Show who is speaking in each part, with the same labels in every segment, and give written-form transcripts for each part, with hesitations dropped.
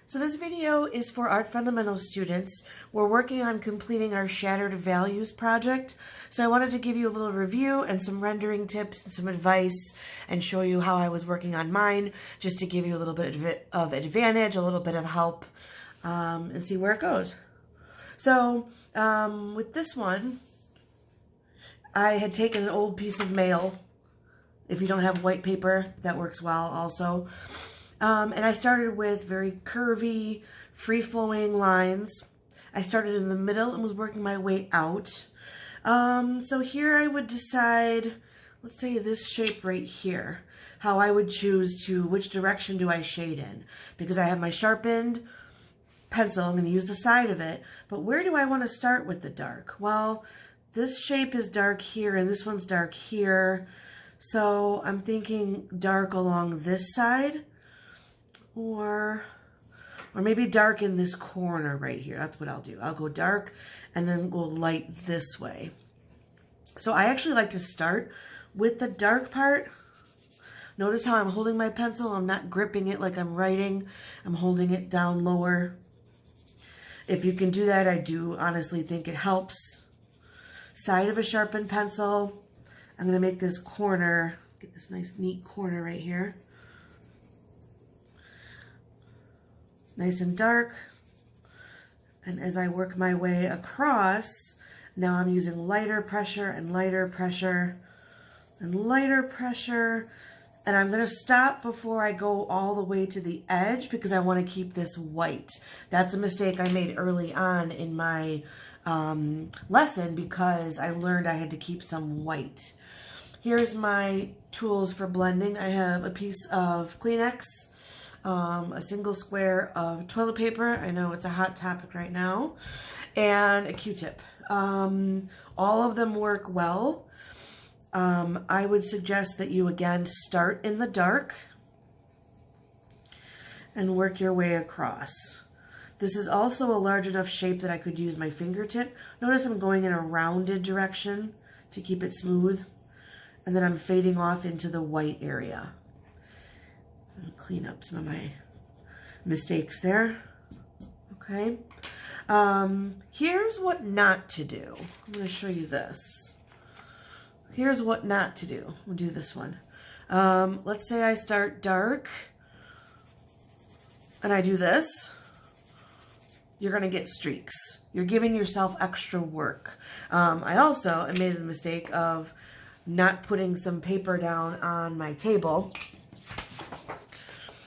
Speaker 1: So this video is for Art Fundamentals students. We're working on completing our Shattered Values project. So I wanted to give you a little review and some rendering tips and some advice and show you how I was working on mine, just to give you a little bit of advantage, a little bit of help, and see where it goes. So with this one, I had taken an old piece of mail. If you don't have white paper, that works well also. And I started with very curvy, free-flowing lines. I started in the middle and was working my way out. So here I would decide, let's say this shape right here, how I would choose to, which direction do I shade in? Because I have my sharpened pencil, I'm going to use the side of it, but where do I want to start with the dark? Well, this shape is dark here and this one's dark here. So I'm thinking dark along this side. Or maybe dark in this corner right here. That's what I'll do. I'll go dark and then go light this way. So I actually like to start with the dark part. Notice how I'm holding my pencil. I'm not gripping it like I'm writing. I'm holding it down lower. If you can do that, I do honestly think it helps. Side of a sharpened pencil. I'm going to make this corner, get this nice neat corner right here. Nice and dark. And as I work my way across, now I'm using lighter pressure and lighter pressure and lighter pressure. And I'm going to stop before I go all the way to the edge because I want to keep this white. That's a mistake I made early on in my lesson because I learned I had to keep some white. Here's my tools for blending. I have a piece of Kleenex, a single square of toilet paper. I know it's a hot topic right now. And a Q-tip. All of them work well. I would suggest that you again start in the dark and work your way across. This is also a large enough shape that I could use my fingertip. Notice I'm going in a rounded direction to keep it smooth. And then I'm fading off into the white area. I'll clean up some of my mistakes there. Okay. Here's what not to do. I'm going to show you this. Here's what not to do. We'll do this one. Let's say I start dark and I do this. You're going to get streaks. You're giving yourself extra work. I also made the mistake of not putting some paper down on my table.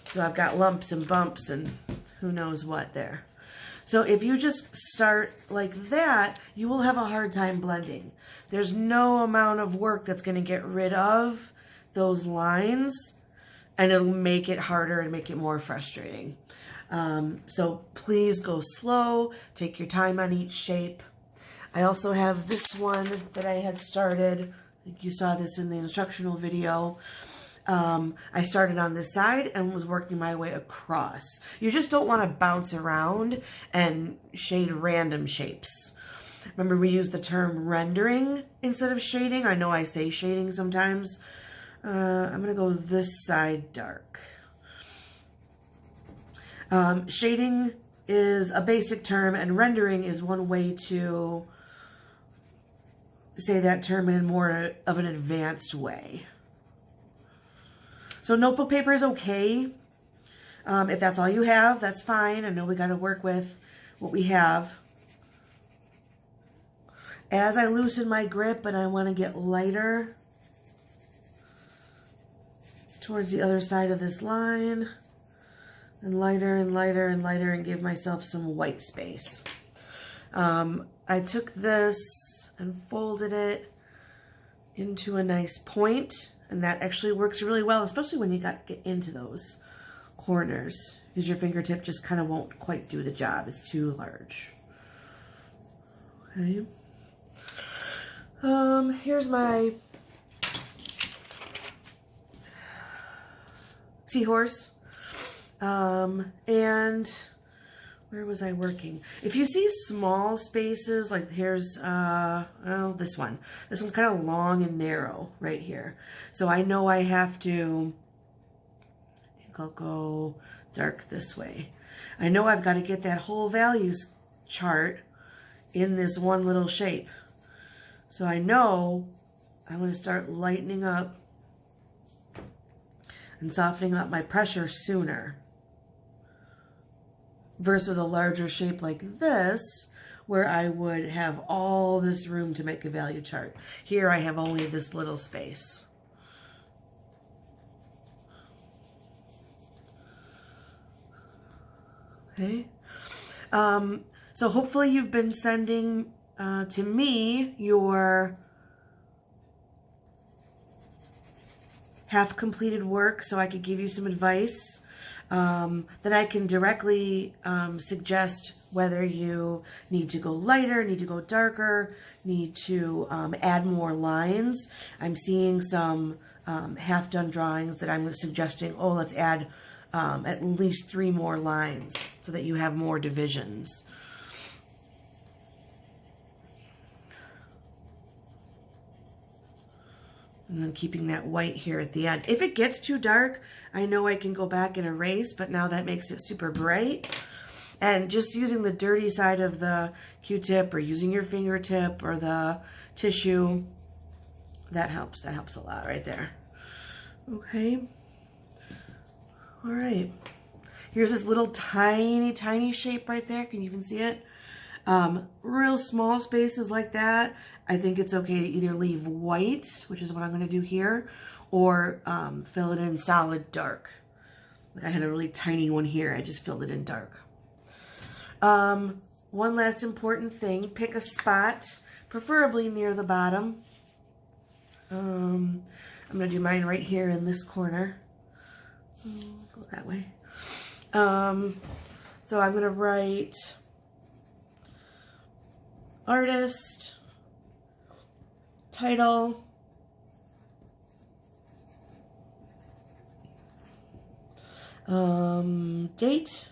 Speaker 1: So I've got lumps and bumps and who knows what there. So if you just start like that, you will have a hard time blending. There's no amount of work that's going to get rid of those lines, and it'll make it harder and make it more frustrating. So please go slow, take your time on each shape. I also have this one that I had started. I think you saw this in the instructional video. I started on this side and was working my way across. You just don't want to bounce around and shade random shapes. Remember, we use the term rendering instead of shading. I know I say shading sometimes. I'm going to go this side dark. Shading is a basic term, and rendering is one way to say that term in more of an advanced way. So notebook paper is okay. If that's all you have, that's fine. I know we got to work with what we have. As I loosen my grip and I want to get lighter towards the other side of this line, and lighter and lighter and lighter, and give myself some white space. I took this and folded it into a nice point, and that actually works really well, especially when you got to get into those corners, because your fingertip just kind of won't quite do the job. It's too large. Okay. Here's my seahorse. And where was I working? If you see small spaces, like here's, well, this one. This one's kind of long and narrow right here. So I know I have to, I think I'll go dark this way. I know I've got to get that whole values chart in this one little shape. So I know I'm going to start lightening up and softening up my pressure sooner versus a larger shape like this, where I would have all this room to make a value chart. Here I have only this little space. Okay. So hopefully you've been sending to me your half completed work so I could give you some advice. Then I can directly suggest whether you need to go lighter, need to go darker, need to add more lines. I'm seeing some half-done drawings that I'm suggesting, oh, let's add at least 3 more lines so that you have more divisions. And then keeping that white here at the end. If it gets too dark, I know I can go back and erase, but now that makes it super bright. And just using the dirty side of the Q-tip or using your fingertip or the tissue, that helps. That helps a lot right there. Okay. All right. Here's this little tiny, tiny shape right there. Can you even see it? Real small spaces like that, I think it's okay to either leave white, which is what I'm going to do here, or fill it in solid dark. Like I had a really tiny one here. I just filled it in dark. One last important thing, pick a spot, preferably near the bottom. I'm going to do mine right here in this corner. Go that way. So I'm going to write artist, title, date,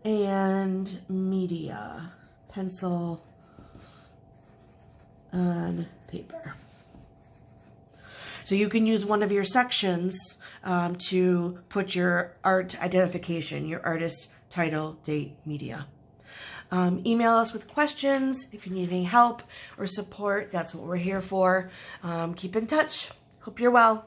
Speaker 1: and media, pencil on paper. So you can use one of your sections to put your art identification, your artist, title, date, media. Email us with questions if you need any help or support. That's what we're here for. Keep in touch. Hope you're well.